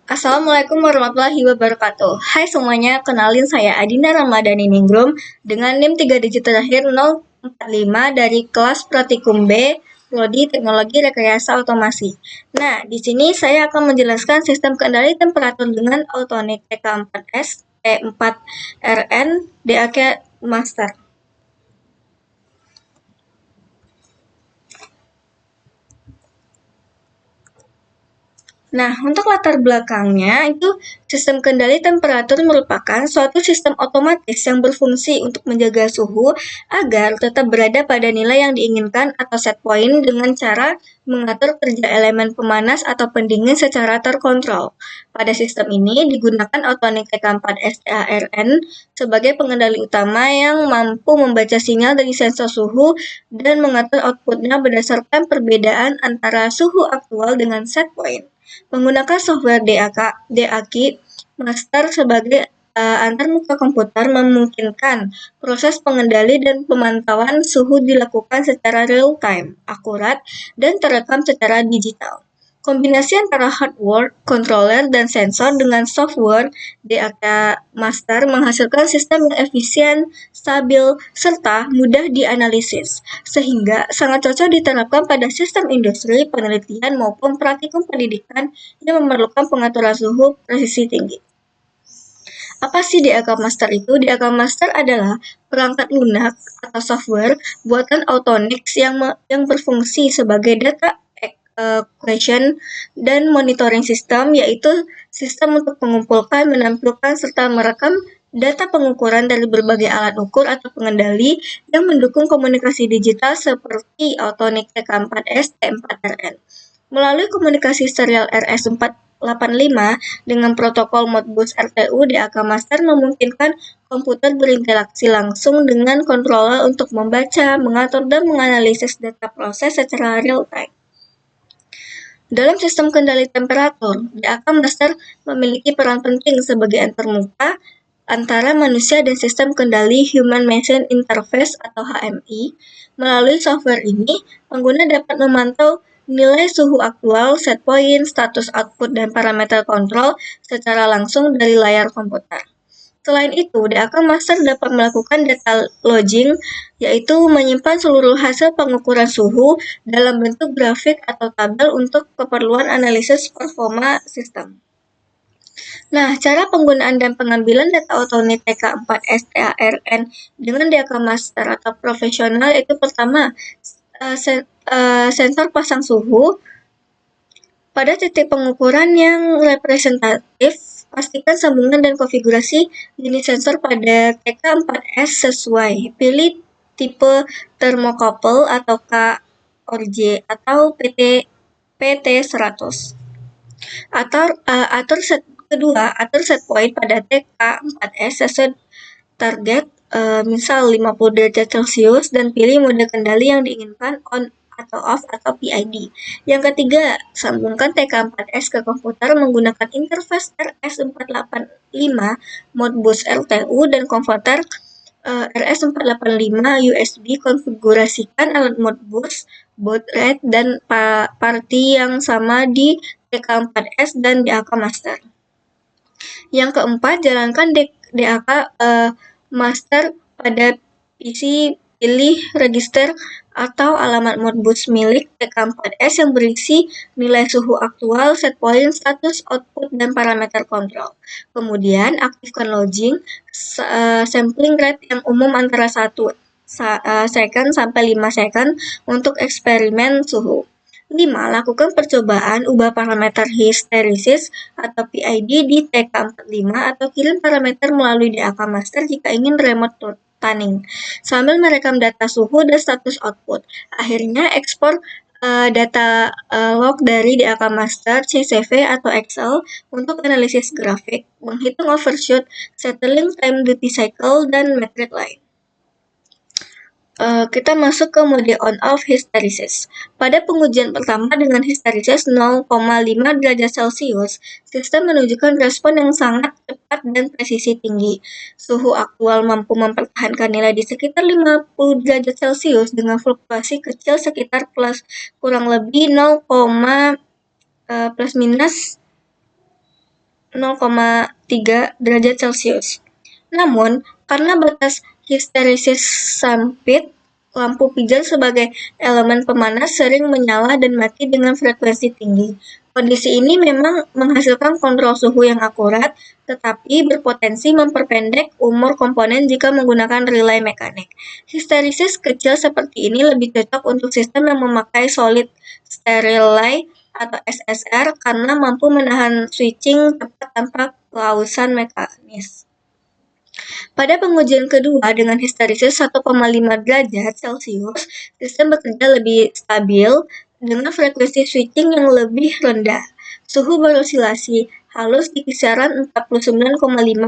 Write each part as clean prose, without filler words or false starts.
Assalamualaikum warahmatullahi wabarakatuh. Hai semuanya, kenalin saya Adina Ramadhani Ningrum dengan NIM 3 digit terakhir 045 dari kelas Pratikum B, Prodi Teknologi Rekayasa Otomasi. Nah, di sini saya akan menjelaskan sistem kendali temperatur dengan Autonik TK4S, E4RN, DAK Master. Nah, untuk latar belakangnya itu sistem kendali temperatur merupakan suatu sistem otomatis yang berfungsi untuk menjaga suhu agar tetap berada pada nilai yang diinginkan atau set point dengan cara mengatur kerja elemen pemanas atau pendingin secara terkontrol. Pada sistem ini digunakan Autonik TK4STARN sebagai pengendali utama yang mampu membaca sinyal dari sensor suhu dan mengatur outputnya berdasarkan perbedaan antara suhu aktual dengan set point. Menggunakan software DAQ Master sebagai antarmuka komputer memungkinkan proses pengendali dan pemantauan suhu dilakukan secara real-time, akurat, dan terekam secara digital. Kombinasi antara hardware, controller, dan sensor dengan software DAQ Master menghasilkan sistem yang efisien, stabil, serta mudah dianalisis, sehingga sangat cocok diterapkan pada sistem industri, penelitian, maupun praktikum pendidikan yang memerlukan pengaturan suhu presisi tinggi. Apa sih DAQ Master itu? DAQ Master adalah perangkat lunak atau software buatan Autonix yang berfungsi sebagai data question dan monitoring system, yaitu sistem untuk mengumpulkan, menampilkan, serta merekam data pengukuran dari berbagai alat ukur atau pengendali yang mendukung komunikasi digital seperti Autonix TK4S, T4RN. Melalui komunikasi serial RS485 dengan protokol Modbus RTU, DAQ Master memungkinkan komputer berinteraksi langsung dengan controller untuk membaca, mengatur, dan menganalisis data proses secara real-time. Dalam sistem kendali temperatur, DAQ Master memiliki peran penting sebagai antarmuka antara manusia dan sistem kendali Human Machine Interface atau HMI. Melalui software ini, pengguna dapat memantau nilai suhu aktual, set point, status output, dan parameter kontrol secara langsung dari layar komputer. Selain itu, DAQ Master dapat melakukan data logging, yaitu menyimpan seluruh hasil pengukuran suhu dalam bentuk grafik atau tabel untuk keperluan analisis performa sistem. Nah, cara penggunaan dan pengambilan data Autonik TK4STARN dengan DAQ Master atau profesional itu pertama, sensor pasang suhu. Pada titik pengukuran yang representatif, pastikan sambungan dan konfigurasi unit sensor pada TK4S sesuai. Pilih tipe thermocouple atau K or J atau PT100. Atur set point pada TK4S sesuai target, misal 50 derajat Celcius, dan pilih mode kendali yang diinginkan on atau off atau PID. Yang ketiga, sambungkan TK4S ke komputer menggunakan interface RS485, Modbus RTU, dan konverter RS485 USB. Konfigurasikan alat Modbus, baud rate, dan party yang sama di TK4S dan DAQ Master. Yang keempat, jalankan DAQ Master pada PC. Pilih register atau alamat Modbus milik TK4S yang berisi nilai suhu aktual, set point, status output, dan parameter kontrol. Kemudian, aktifkan logging sampling rate yang umum antara 1 second sampai 5 second untuk eksperimen suhu. 5. Lakukan percobaan ubah parameter histerisis atau PID di TK45 atau kirim parameter melalui DAQ Master jika ingin remote tuning, sambil merekam data suhu dan status output. Akhirnya, ekspor data log dari DAQ Master, CSV, atau Excel untuk analisis grafik, menghitung overshoot, settling time duty cycle, dan metrik lain. Kita masuk ke mode on-off hysteresis. Pada pengujian pertama dengan hysteresis 0,5 derajat Celcius, sistem menunjukkan respon yang sangat cepat dan presisi tinggi. Suhu aktual mampu mempertahankan nilai di sekitar 50 derajat Celcius dengan fluktuasi kecil sekitar kurang lebih 0, plus minus 0,3 derajat Celcius. Namun, karena batas histeresis sempit, lampu pijar sebagai elemen pemanas sering menyala dan mati dengan frekuensi tinggi. Kondisi ini memang menghasilkan kontrol suhu yang akurat, tetapi berpotensi memperpendek umur komponen jika menggunakan relay mekanik. Histeresis kecil seperti ini lebih cocok untuk sistem yang memakai solid state relay atau SSR karena mampu menahan switching tepat tanpa kelausan mekanis. Pada pengujian kedua dengan histeresis 1,5 derajat Celcius, sistem bekerja lebih stabil dengan frekuensi switching yang lebih rendah. Suhu beroscilasi halus di kisaran 49,5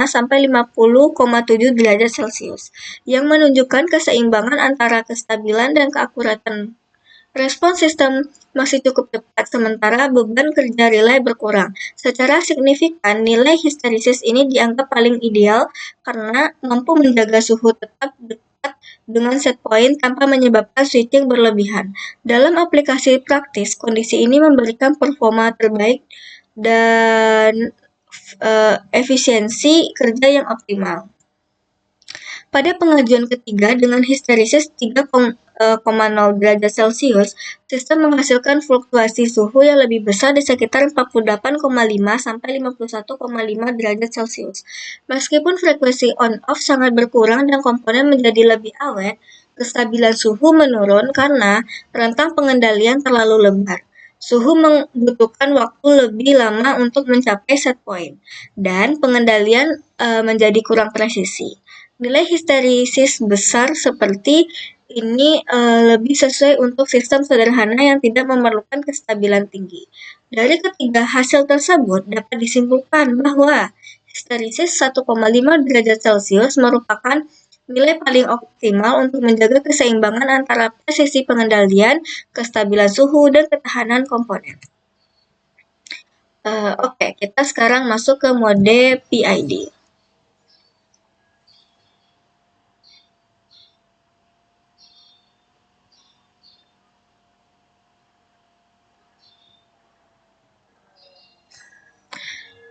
sampai 50,7 derajat Celcius, yang menunjukkan keseimbangan antara kestabilan dan keakuratan. Respons sistem masih cukup cepat, sementara beban kerja relay berkurang. Secara signifikan, nilai histeresis ini dianggap paling ideal karena mampu menjaga suhu tetap dekat dengan set point tanpa menyebabkan switching berlebihan. Dalam aplikasi praktis, kondisi ini memberikan performa terbaik dan efisiensi kerja yang optimal. Pada pengajuan ketiga dengan histeresis 3,0 derajat Celcius, sistem menghasilkan fluktuasi suhu yang lebih besar di sekitar 48,5 sampai 51,5 derajat Celcius. Meskipun frekuensi on-off sangat berkurang dan komponen menjadi lebih awet, kestabilan suhu menurun karena rentang pengendalian terlalu lebar. Suhu membutuhkan waktu lebih lama untuk mencapai set point, dan pengendalian menjadi kurang presisi. Nilai histeresis besar seperti ini lebih sesuai untuk sistem sederhana yang tidak memerlukan kestabilan tinggi. Dari ketiga hasil tersebut dapat disimpulkan bahwa histeresis 1,5 derajat Celcius merupakan nilai paling optimal untuk menjaga keseimbangan antara presisi pengendalian, kestabilan suhu, dan ketahanan komponen. Oke, kita sekarang masuk ke mode PID.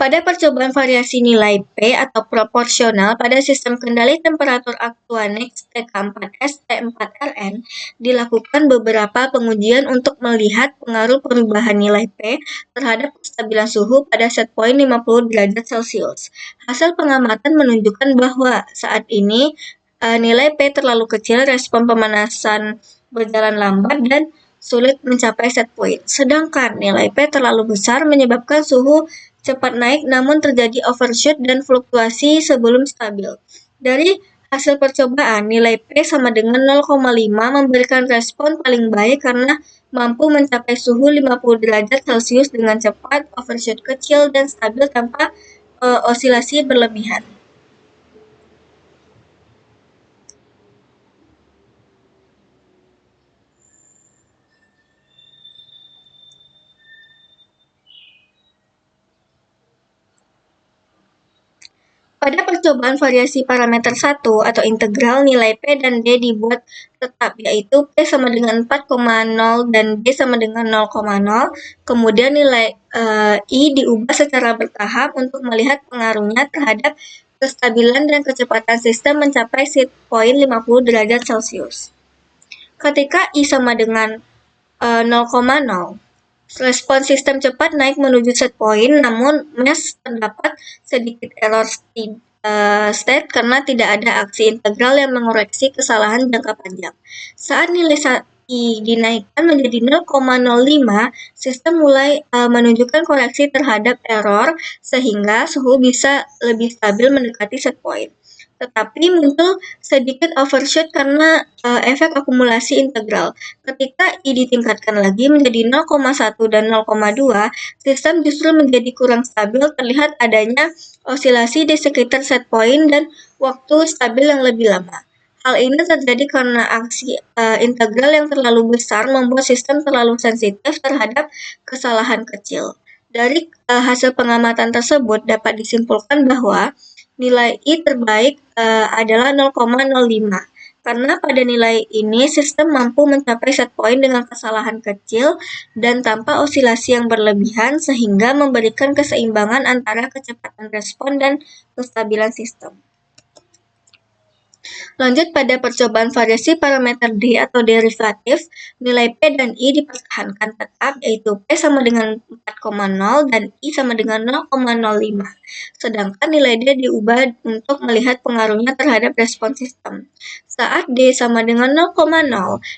Pada percobaan variasi nilai P atau proporsional pada sistem kendali temperatur Actuanix TK4S T4RN, dilakukan beberapa pengujian untuk melihat pengaruh perubahan nilai P terhadap kestabilan suhu pada set point 50 derajat Celcius. Hasil pengamatan menunjukkan bahwa saat ini nilai P terlalu kecil, respon pemanasan berjalan lambat, dan sulit mencapai set point. Sedangkan nilai P terlalu besar menyebabkan suhu cepat naik namun terjadi overshoot dan fluktuasi sebelum stabil. Dari hasil percobaan, nilai P sama dengan 0,5 memberikan respon paling baik karena mampu mencapai suhu 50 derajat Celcius dengan cepat, overshoot kecil, dan stabil tanpa osilasi berlebihan. Pada percobaan variasi parameter 1 atau integral, nilai P dan D dibuat tetap, yaitu P sama dengan 4,0 dan D sama dengan 0,0. Kemudian nilai I diubah secara bertahap untuk melihat pengaruhnya terhadap kestabilan dan kecepatan sistem mencapai set point 50 derajat Celcius. Ketika I sama dengan 0,0, respon sistem cepat naik menuju set point, namun mesh terdapat sedikit error state karena tidak ada aksi integral yang mengoreksi kesalahan jangka panjang. Saat nilai I dinaikkan menjadi 0,05, sistem mulai menunjukkan koreksi terhadap error sehingga suhu bisa lebih stabil mendekati set point. Tetapi muncul sedikit overshoot karena efek akumulasi integral. Ketika I ditingkatkan lagi menjadi 0,1 dan 0,2, sistem justru menjadi kurang stabil, terlihat adanya osilasi di sekitar set point dan waktu stabil yang lebih lama. Hal ini terjadi karena aksi integral yang terlalu besar membuat sistem terlalu sensitif terhadap kesalahan kecil. Dari hasil pengamatan tersebut dapat disimpulkan bahwa nilai I terbaik adalah 0,05. Karena pada nilai ini, sistem mampu mencapai set point dengan kesalahan kecil dan tanpa osilasi yang berlebihan sehingga memberikan keseimbangan antara kecepatan respon dan kestabilan sistem. Lanjut pada percobaan variasi parameter D atau derivatif, nilai P dan I dipertahankan tetap, yaitu P sama dengan 4,0 dan I sama dengan 0,05. Sedangkan nilai D diubah untuk melihat pengaruhnya terhadap respon sistem. Saat D sama dengan 0,0,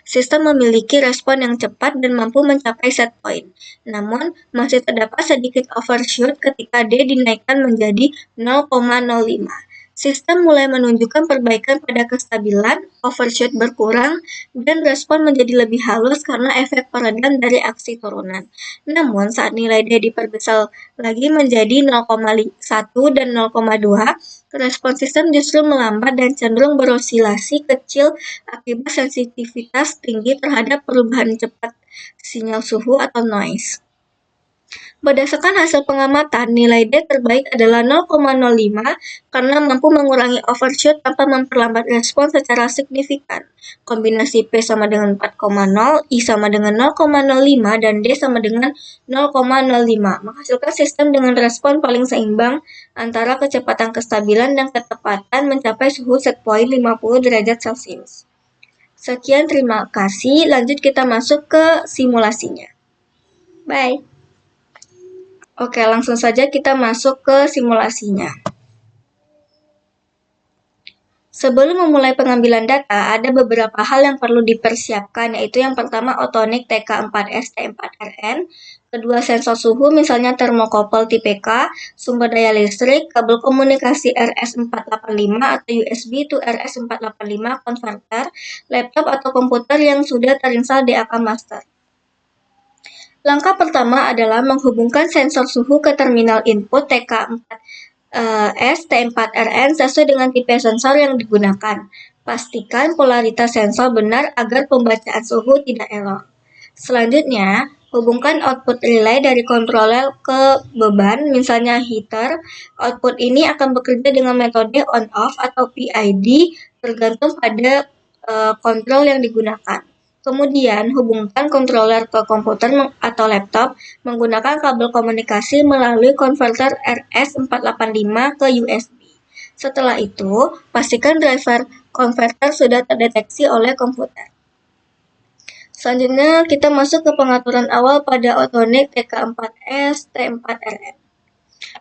sistem memiliki respon yang cepat dan mampu mencapai set point. Namun, masih terdapat sedikit overshoot ketika D dinaikkan menjadi 0,05. Sistem mulai menunjukkan perbaikan pada kestabilan, overshoot berkurang, dan respon menjadi lebih halus karena efek peredam dari aksi turunan. Namun, saat nilai D diperbesar lagi menjadi 0,1 dan 0,2, respon sistem justru melambat dan cenderung berosilasi kecil akibat sensitivitas tinggi terhadap perubahan cepat sinyal suhu atau noise. Berdasarkan hasil pengamatan, nilai D terbaik adalah 0,05 karena mampu mengurangi overshoot tanpa memperlambat respon secara signifikan. Kombinasi P sama dengan 4,0, I sama dengan 0,05, dan D sama dengan 0,05, menghasilkan sistem dengan respon paling seimbang antara kecepatan kestabilan dan ketepatan mencapai suhu set point 50 derajat Celcius. Sekian, terima kasih. Lanjut kita masuk ke simulasinya. Bye. Oke, langsung saja kita masuk ke simulasinya. Sebelum memulai pengambilan data, ada beberapa hal yang perlu dipersiapkan, yaitu yang pertama Autonic TK4S T4RN, kedua sensor suhu misalnya termokopel tipe K, sumber daya listrik, kabel komunikasi RS485 atau USB to RS485 converter, laptop atau komputer yang sudah terinstall DAK Master. Langkah pertama adalah menghubungkan sensor suhu ke terminal input TK4S T4RN sesuai dengan tipe sensor yang digunakan. Pastikan polaritas sensor benar agar pembacaan suhu tidak error. Selanjutnya, hubungkan output relay dari controller ke beban, misalnya heater. Output ini akan bekerja dengan metode on-off atau PID tergantung pada kontrol yang digunakan. Kemudian, hubungkan controller ke komputer atau laptop menggunakan kabel komunikasi melalui konverter RS485 ke USB. Setelah itu, pastikan driver konverter sudah terdeteksi oleh komputer. Selanjutnya, kita masuk ke pengaturan awal pada Autonic TK4S T4RN.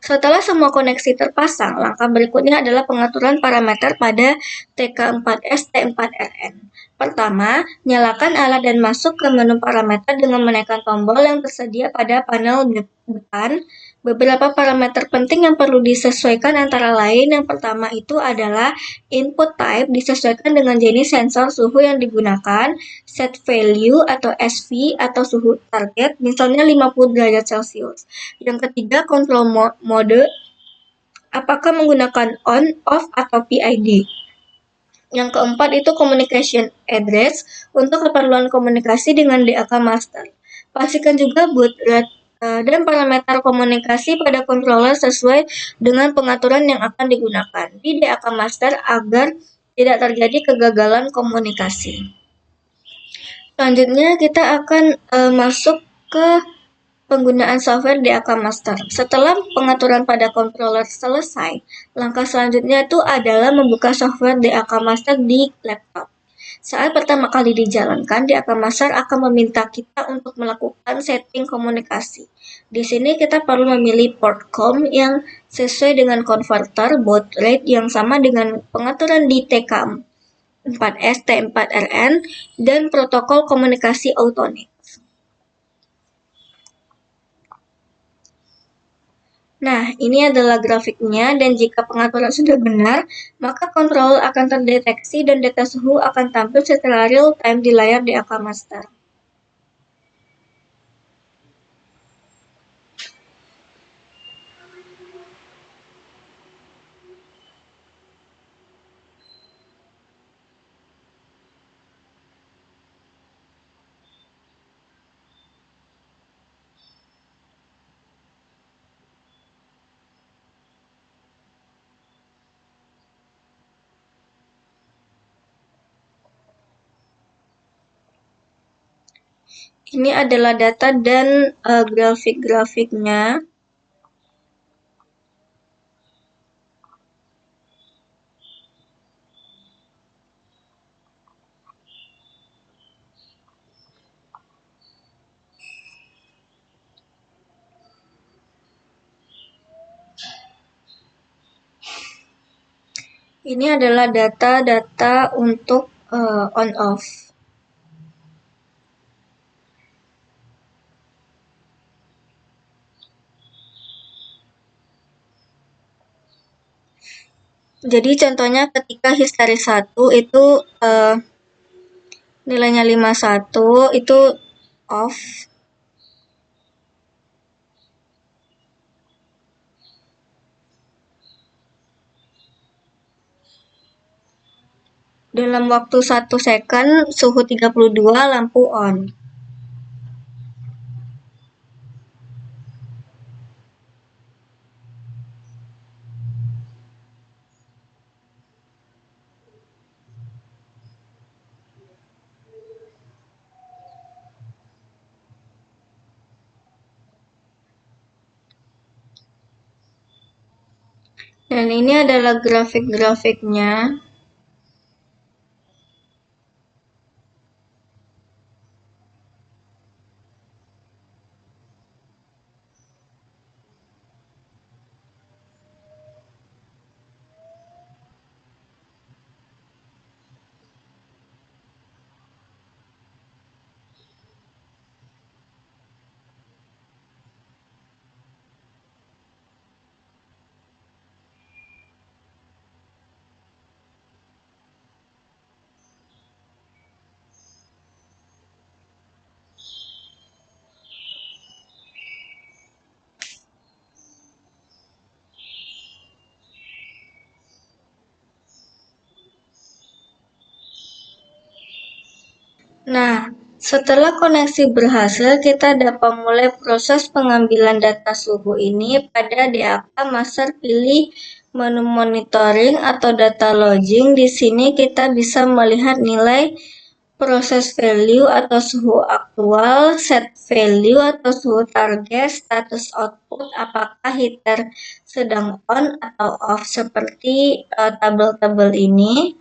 Setelah semua koneksi terpasang, langkah berikutnya adalah pengaturan parameter pada TK4S T4RN. Pertama, nyalakan alat dan masuk ke menu parameter dengan menekan tombol yang tersedia pada panel depan. Beberapa parameter penting yang perlu disesuaikan antara lain yang pertama itu adalah input type disesuaikan dengan jenis sensor suhu yang digunakan, set value atau SV atau suhu target misalnya 50 derajat Celcius. Yang ketiga, control mode, apakah menggunakan on, off, atau PID. Yang keempat itu communication address untuk keperluan komunikasi dengan DAK master. Pastikan juga boot rate dan parameter komunikasi pada controller sesuai dengan pengaturan yang akan digunakan di DAK master agar tidak terjadi kegagalan komunikasi. Selanjutnya kita akan masuk ke penggunaan software DAK Master. Setelah pengaturan pada controller selesai, langkah selanjutnya itu adalah membuka software DAK Master di laptop. Saat pertama kali dijalankan, DAK Master akan meminta kita untuk melakukan setting komunikasi. Di sini kita perlu memilih port COM yang sesuai dengan konverter baud rate yang sama dengan pengaturan di TK4S T4RN dan protokol komunikasi Autonic. Nah, ini adalah grafiknya dan jika pengaturan sudah benar, maka kontrol akan terdeteksi dan data suhu akan tampil secara real time di layar DAK Master. Ini adalah data dan grafik-grafiknya. Ini adalah data-data untuk on-off. Jadi contohnya ketika histeris 1 itu nilainya 51 itu off. Dalam waktu 1 second suhu 32 lampu on. Dan ini adalah grafik-grafiknya. Nah, setelah koneksi berhasil, kita dapat mulai proses pengambilan data suhu ini pada DAK master pilih menu monitoring atau data logging. Di sini kita bisa melihat nilai proses value atau suhu aktual, set value atau suhu target, status output, apakah heater sedang on atau off seperti tabel-tabel ini.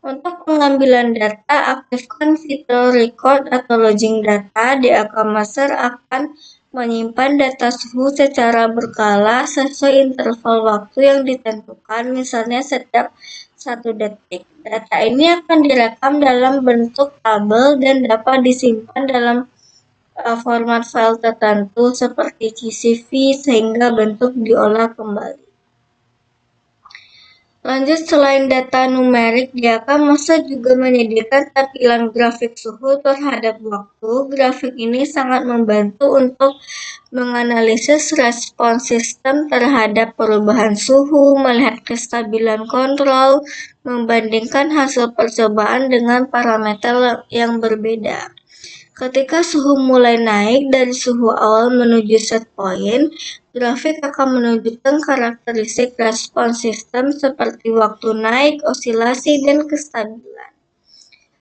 Untuk pengambilan data, aktifkan fitur record atau logging data. DAK Master akan menyimpan data suhu secara berkala sesuai interval waktu yang ditentukan, misalnya setiap 1 detik. Data ini akan direkam dalam bentuk tabel dan dapat disimpan dalam format file tertentu seperti CSV sehingga bentuk diolah kembali. Lanjut, selain data numerik, DAK Master juga menyediakan tampilan grafik suhu terhadap waktu. Grafik ini sangat membantu untuk menganalisis respons sistem terhadap perubahan suhu, melihat kestabilan kontrol, membandingkan hasil percobaan dengan parameter yang berbeda. Ketika suhu mulai naik dari suhu awal menuju set point, grafik akan menunjukkan karakteristik respons sistem seperti waktu naik, osilasi, dan kestabilan.